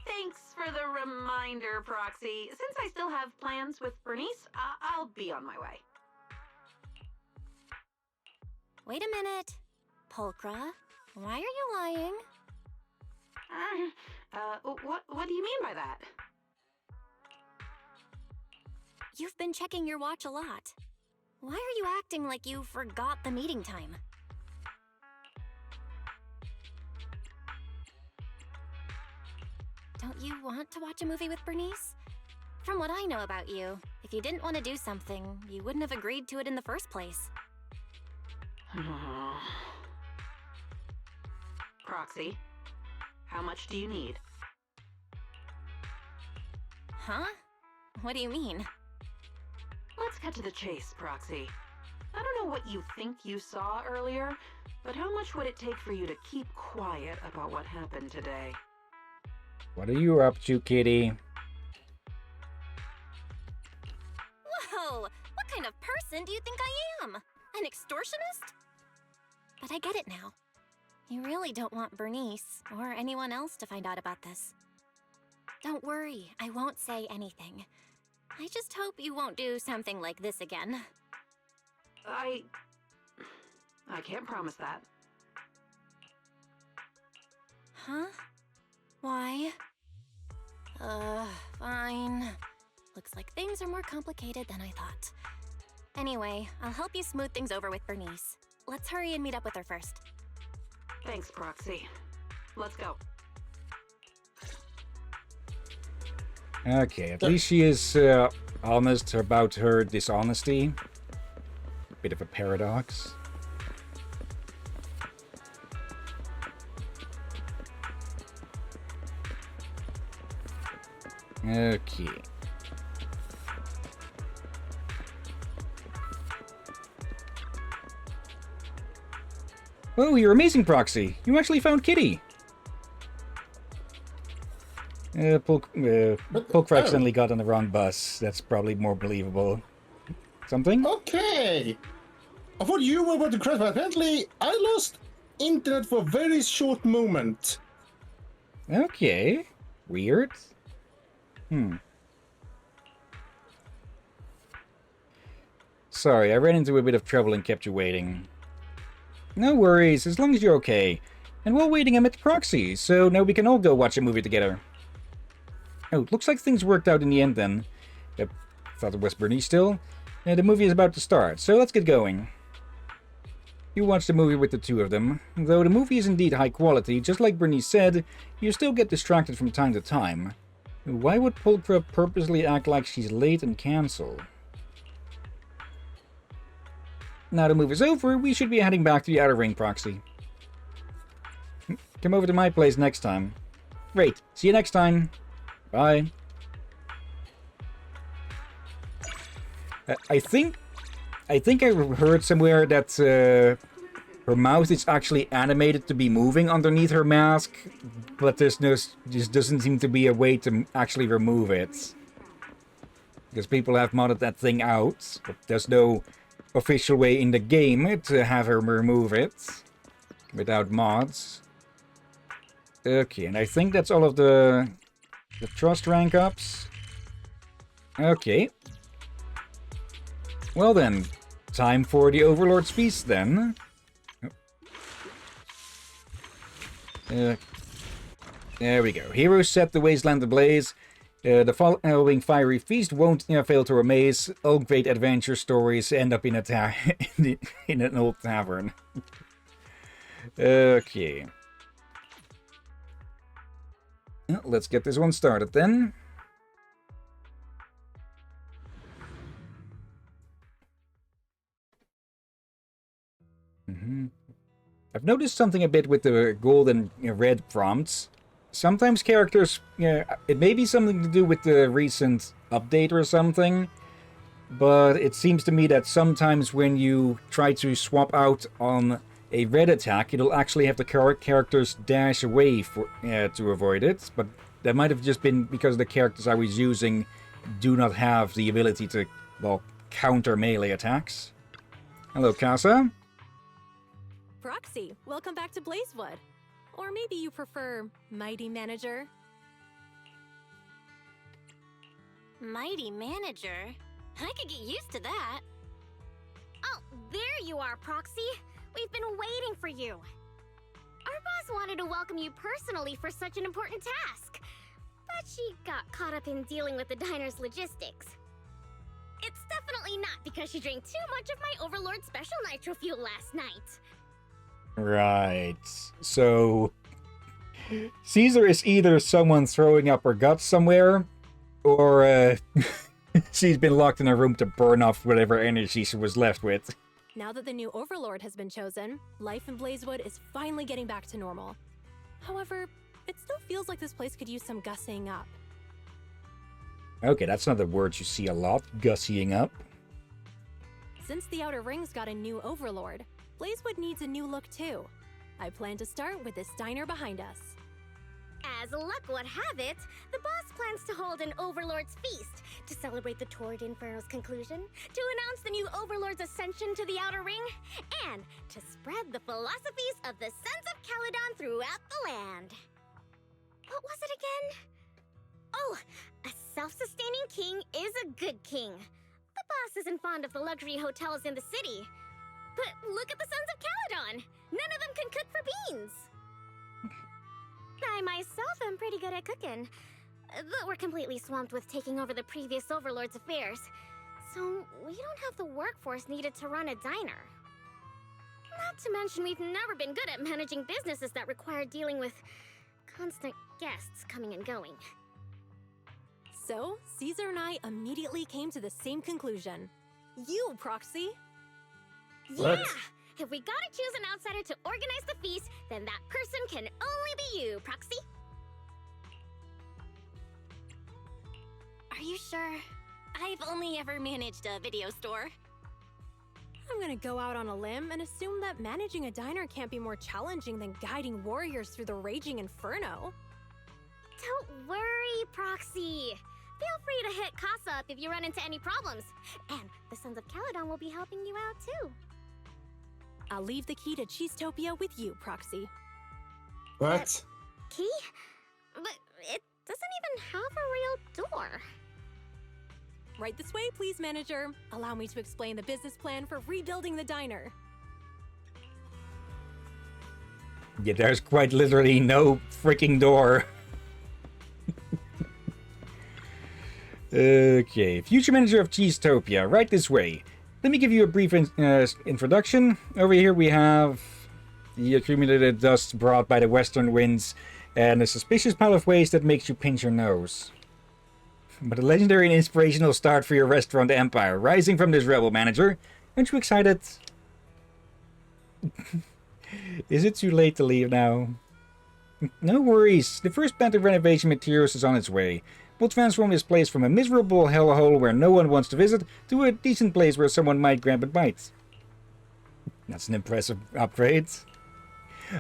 Speaker 11: Thanks for the reminder, Proxy. Since I still have plans with Bernice, I'll be on my way.
Speaker 7: Wait a minute. Pulcra, why are you lying?
Speaker 11: What do you mean by that?
Speaker 7: You've been checking your watch a lot. Why are you acting like you forgot the meeting time? Don't you want to watch a movie with Bernice? From what I know about you, if you didn't want to do something, you wouldn't have agreed to it in the first place.
Speaker 11: Proxy, how much do you need?
Speaker 7: Huh? What do you mean?
Speaker 11: Let's cut to the chase, Proxy. I don't know what you think you saw earlier, but how much would it take for you to keep quiet about what happened today?
Speaker 1: What are you up to, kitty?
Speaker 7: Whoa! What kind of person do you think I am? An extortionist? But I get it now. You really don't want Bernice or anyone else to find out about this. Don't worry, I won't say anything. I just hope you won't do something like this again.
Speaker 11: I can't promise that.
Speaker 7: Huh? Why? Fine. Looks like things are more complicated than I thought. Anyway, I'll help you smooth things over with Bernice. Let's hurry and meet up with her first.
Speaker 11: Thanks, Proxy. Let's go.
Speaker 1: Okay, at least she is honest about her dishonesty. Bit of a paradox. Okay. Oh, you're amazing, Proxy. You actually found Kitty. Pulcra accidentally got on the wrong bus. That's probably more believable. Something?
Speaker 2: Okay. I thought you were about to crash, but apparently I lost internet for a very short moment.
Speaker 1: Okay. Weird. Sorry, I ran into a bit of trouble and kept you waiting. No worries, as long as you're okay. And while waiting, I met Proxy, so now we can all go watch a movie together. Oh, looks like things worked out in the end then. Thought it was Bernice still. The movie is about to start, so let's get going. You watch the movie with the two of them. Though the movie is indeed high quality, just like Bernice said, you still get distracted from time to time. Why would Pulchra purposely act like she's late and cancel? Now the movie's over, we should be heading back to the Outer Ring, Proxy. Come over to my place next time. Great, see you next time. Bye. I think I heard somewhere that her mouth is actually animated to be moving underneath her mask, but just doesn't seem to be a way to actually remove it. Because people have modded that thing out, but there's no official way in the game to have her remove it without mods. Okay, and I think that's all of the trust rank ups. Okay. Well then, time for the Overlord's feast then. There we go. Heroes set the wasteland ablaze. The following fiery feast won't fail to amaze. All great adventure stories end up in a in an old tavern. Okay. Let's get this one started then. I've noticed something a bit with the gold and red prompts. Sometimes characters, it may be something to do with the recent update or something, but it seems to me that sometimes when you try to swap out on a red attack, it'll actually have the characters dash away to avoid it, but that might have just been because the characters I was using do not have the ability to, well, counter melee attacks. Hello, Casa.
Speaker 12: Proxy, welcome back to Blazewood. Or maybe you prefer Mighty Manager?
Speaker 3: Mighty Manager? I could get used to that. Oh, there you are, Proxy. We've been waiting for you. Our boss wanted to welcome you personally for such an important task. But she got caught up in dealing with the diner's logistics. It's definitely not because she drank too much of my Overlord Special Nitro Fuel last night.
Speaker 1: Right. So Caesar is either someone throwing up her guts somewhere, or she's been locked in a room to burn off whatever energy she was left with.
Speaker 12: Now that the new Overlord has been chosen, life in Blazewood is finally getting back to normal. However, it still feels like this place could use some gussying up.
Speaker 1: Okay, that's not a word you see a lot, gussying up.
Speaker 12: Since the Outer Rings got a new Overlord, Blazewood needs a new look too. I plan to start with this diner behind us.
Speaker 3: As luck would have it, the boss plans to hold an Overlord's feast to celebrate the Torrid Inferno's conclusion, to announce the new Overlord's ascension to the Outer Ring, and to spread the philosophies of the Sons of Caledon throughout the land. What was it again? Oh, a self-sustaining king is a good king. The boss isn't fond of the luxury hotels in the city. But look at the Sons of Caledon! None of them can cook for beans! I myself am pretty good at cooking, but we're completely swamped with taking over the previous Overlord's affairs, so we don't have the workforce needed to run a diner. Not to mention we've never been good at managing businesses that require dealing with constant guests coming and going.
Speaker 12: So, Caesar and I immediately came to the same conclusion. You, Proxy!
Speaker 2: What?
Speaker 3: Yeah! If we gotta choose an outsider to organize the feast, then that person can only be you, Proxy. Are you sure? I've only ever managed a video store.
Speaker 12: I'm gonna go out on a limb and assume that managing a diner can't be more challenging than guiding warriors through the raging inferno.
Speaker 3: Don't worry, Proxy. Feel free to hit Casa up if you run into any problems. And the Sons of Caledon will be helping you out too.
Speaker 12: I'll leave the key to Cheesetopia with you, Proxy.
Speaker 2: What?
Speaker 3: Key? But it doesn't even have a real door.
Speaker 12: Right this way, please, manager. Allow me to explain the business plan for rebuilding the diner.
Speaker 1: Yeah, there's quite literally no freaking door. Okay, future manager of Cheesetopia, right this way. let me give you a brief introduction. Over here we have the accumulated dust brought by the western winds and a suspicious pile of waste that makes you pinch your nose. But a legendary and inspirational start for your restaurant empire, rising from this rebel, manager. Aren't you excited? Is it too late to leave now? No worries. The first batch of renovation materials is on its way. We'll transform this place from a miserable hellhole where no one wants to visit to a decent place where someone might grab a bite. That's an impressive upgrade.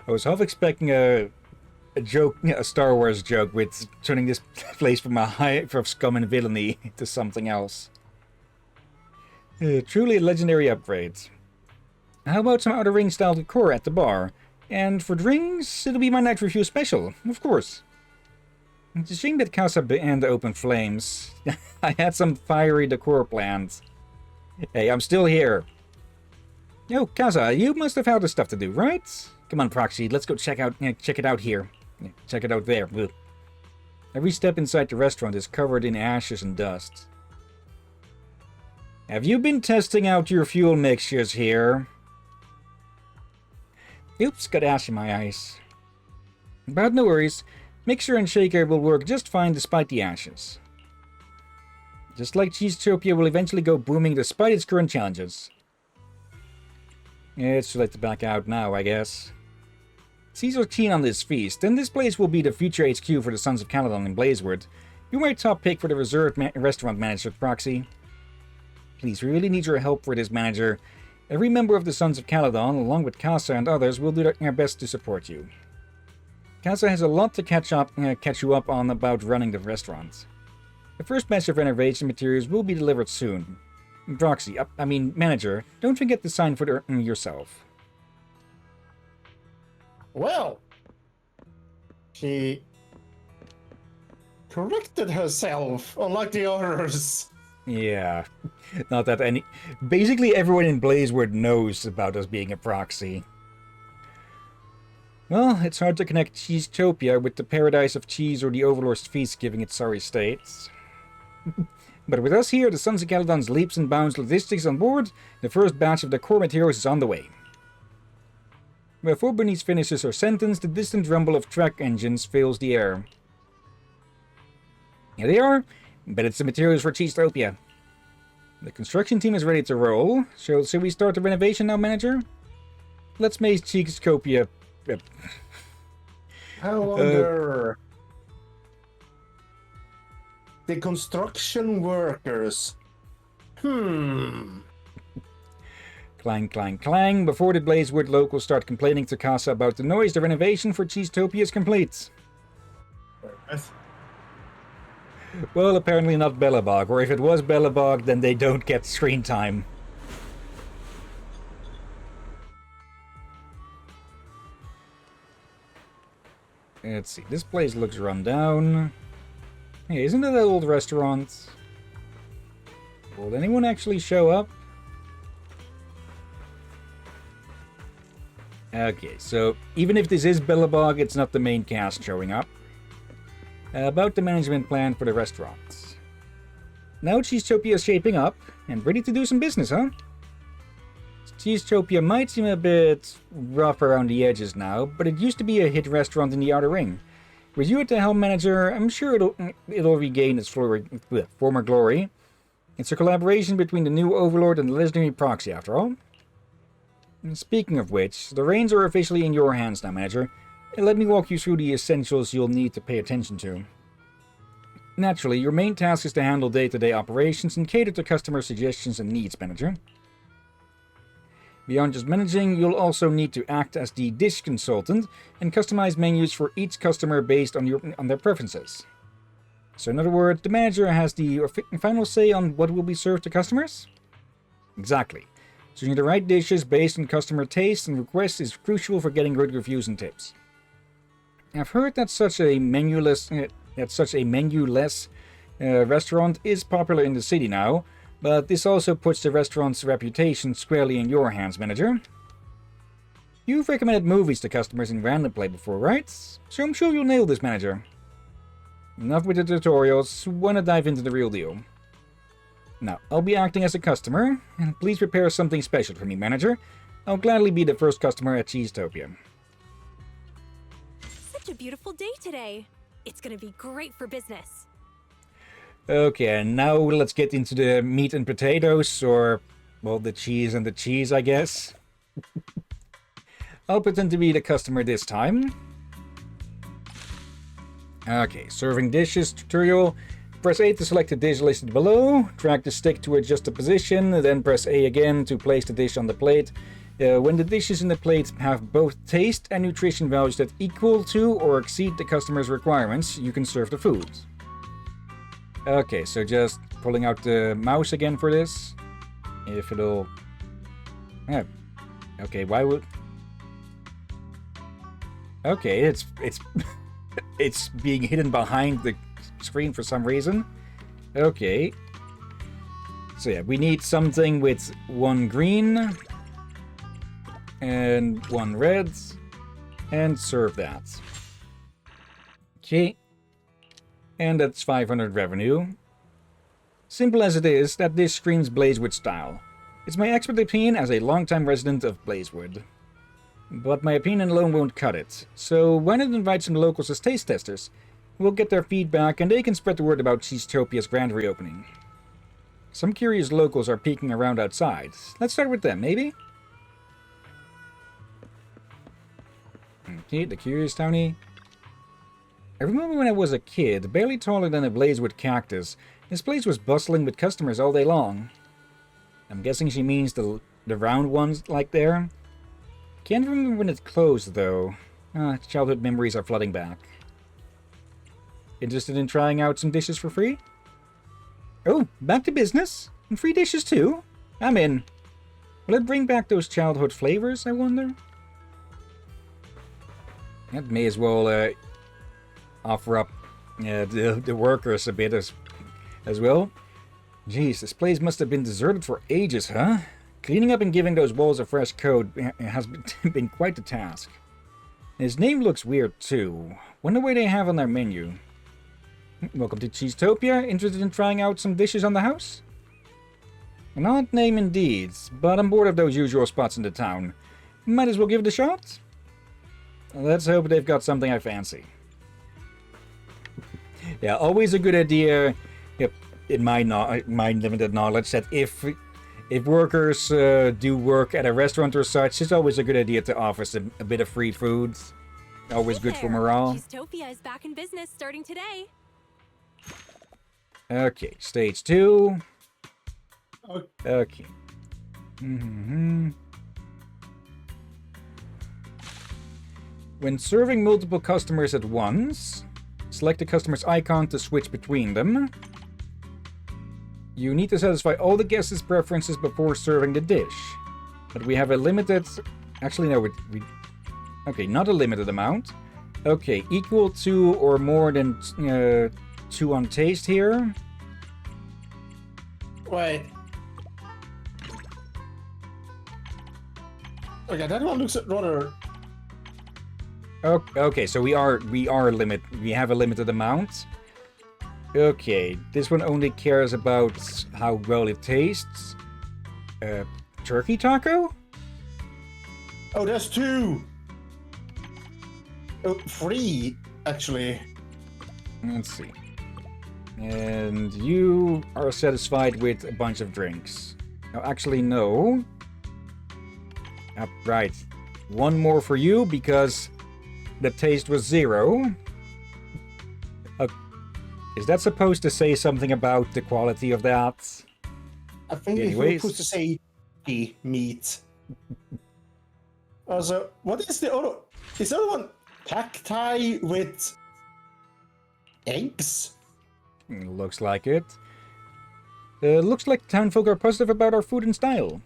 Speaker 1: I was half expecting a joke, a Star Wars joke with turning this place from a hive of scum and villainy to something else. Truly a legendary upgrade. How about some Outer Ring style decor at the bar? And for drinks, it'll be my night review special, of course. It's a shame that Casa began to open flames. I had some fiery decor planned. Hey, I'm still here. Yo, Casa, you must have had other stuff to do, right? Come on, Proxy, let's go check it out here. Check it out there. Ugh. Every step inside the restaurant is covered in ashes and dust. Have you been testing out your fuel mixtures here? Oops, got ash in my eyes. But no worries. Mixer and shaker will work just fine despite the ashes. Just like Cheesetopia will eventually go booming despite its current challenges. It's too late to back out now, I guess. Caesar's keen on this feast, and this place will be the future HQ for the Sons of Caledon in Blazewood. You're my top pick for the reserved restaurant manager, Proxy. Please, we really need your help for this, manager. Every member of the Sons of Caledon, along with Casa and others, will do their best to support you. Casa has a lot to catch you up on about running the restaurant. The first batch of renovation materials will be delivered soon. Proxy, manager, don't forget to sign for yourself.
Speaker 2: Well, she corrected herself, unlike the others.
Speaker 1: Yeah, not that any... Basically everyone in Blazewood knows about us being a proxy. Well, it's hard to connect Cheesetopia with the Paradise of Cheese or the Overlord's Feast given its sorry states. But with us here, the Sons of Caledon's leaps and bounds logistics on board, the first batch of the core materials is on the way. Before Bernice finishes her sentence, the distant rumble of track engines fills the air. Here they are, but it's the materials for Cheesetopia. The construction team is ready to roll. Shall we start the renovation now, manager? Let's make Cheesetopia...
Speaker 2: I wonder... the construction workers.
Speaker 1: Clang, clang, clang. Before the Blazewood locals start complaining to Casa about the noise, the renovation for Cheesetopia is complete. Well, apparently not Bellabog, or if it was Bellabog, then they don't get screen time. Let's see, this place looks run down. Hey, isn't it that old restaurant? Will anyone actually show up? Okay, so even if this is Bellabog, it's not the main cast showing up. About the management plan for the restaurants. Now Cheesetopia is shaping up and ready to do some business, huh? Cheesetopia might seem a bit rough around the edges now, but it used to be a hit restaurant in the Outer Ring. With you at the helm, manager, I'm sure it'll regain its former glory. It's a collaboration between the new Overlord and the legendary Proxy, after all. And speaking of which, the reins are officially in your hands now, manager. Let me walk you through the essentials you'll need to pay attention to. Naturally, your main task is to handle day-to-day operations and cater to customer suggestions and needs, manager. Beyond just managing, you'll also need to act as the dish consultant and customize menus for each customer based on their preferences. So in other words, the manager has the final say on what will be served to customers? Exactly. Choosing the right dishes based on customer taste and requests is crucial for getting good reviews and tips. I've heard that such a menuless restaurant is popular in the city now, but this also puts the restaurant's reputation squarely in your hands, manager. You've recommended movies to customers in Random Play before, right? So I'm sure you'll nail this, manager. Enough with the tutorials, wanna dive into the real deal. Now, I'll be acting as a customer, and please prepare something special for me, manager. I'll gladly be the first customer at Cheesetopia.
Speaker 12: Such a beautiful day today. It's gonna be great for business.
Speaker 1: Okay, and now let's get into the meat and potatoes, or, well, the cheese and the cheese, I guess. I'll pretend to be the customer this time. Okay, serving dishes tutorial. Press A to select the dish listed below. Drag the stick to adjust the position. Then press A again to place the dish on the plate. When the dishes in the plate have both taste and nutrition values that equal to or exceed the customer's requirements, you can serve the food. Okay, so just pulling out the mouse again for this. If it'll... Yeah. Okay, why would... Okay, it's it's being hidden behind the screen for some reason. Okay. So yeah, we need something with 1 green and 1 red, and serve that. Okay. And that's 500 revenue. Simple as it is, that dish screams Blazewood style. It's my expert opinion as a longtime resident of Blazewood. But my opinion alone won't cut it, so why not invite some locals as taste testers? We'll get their feedback and they can spread the word about Cheesetopia's grand reopening. Some curious locals are peeking around outside. Let's start with them, maybe? Okay, the curious townie. I remember when I was a kid, barely taller than a Blazewood cactus. This place was bustling with customers all day long. I'm guessing she means the round ones like there. Can't remember when it closed, though. Childhood memories are flooding back. Interested in trying out some dishes for free? Oh, back to business? And free dishes, too? I'm in. Will it bring back those childhood flavors, I wonder? That may as well offer up the workers a bit as well. Jeez, this place must have been deserted for ages, huh? Cleaning up and giving those walls a fresh coat has been quite the task. His name looks weird too. Wonder what they have on their menu. Welcome to Cheesetopia. Interested in trying out some dishes on the house? An odd name indeed, but I'm bored of those usual spots in the town. Might as well give it a shot. Let's hope they've got something I fancy. Yeah, always a good idea, in my limited knowledge, that if workers do work at a restaurant or such, it's always a good idea to offer them a bit of free food. Always good for morale.
Speaker 12: Cheesetopia is back in business starting today.
Speaker 1: Okay, stage 2.
Speaker 2: Okay.
Speaker 1: Okay. When serving multiple customers at once, select the customer's icon to switch between them. You need to satisfy all the guests' preferences before serving the dish. But we have a limited... Actually, no, okay, not a limited amount. Okay, equal to or more than 2 on taste here.
Speaker 2: Wait. Okay, that one looks rather...
Speaker 1: Okay, so we have a limited amount. Okay, this one only cares about how well it tastes. Turkey taco?
Speaker 2: Oh, there's 2! Oh, 3, actually.
Speaker 1: Let's see. And you are satisfied with a bunch of drinks. No, actually, no. Right. 1 more for you, because the taste was 0. Is that supposed to say something about the quality of that?
Speaker 2: I think it's supposed to say meat. Also, what is the other? Is the other one cacti with eggs?
Speaker 1: Looks like it. Looks like townfolk are positive about our food and style.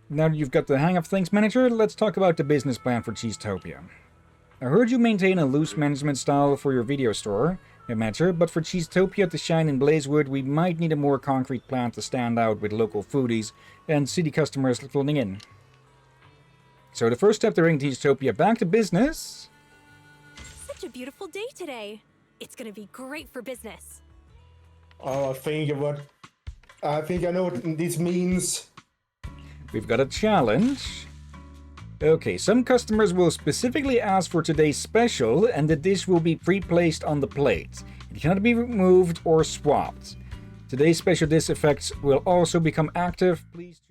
Speaker 1: Now that you've got the hang of things, manager, let's talk about the business plan for Cheesetopia. I heard you maintain a loose management style for your video store, manager, but for Cheesetopia to shine in Blazewood, we might need a more concrete plan to stand out with local foodies and city customers flooding in. So the first step to bring Cheesetopia back to business...
Speaker 12: Such a beautiful day today. It's gonna be great for business.
Speaker 2: Oh, I think I think I know what this means.
Speaker 1: We've got a challenge. Okay, some customers will specifically ask for today's special, and the dish will be pre-placed on the plate. It cannot be removed or swapped. Today's special dish effects will also become active. Please choose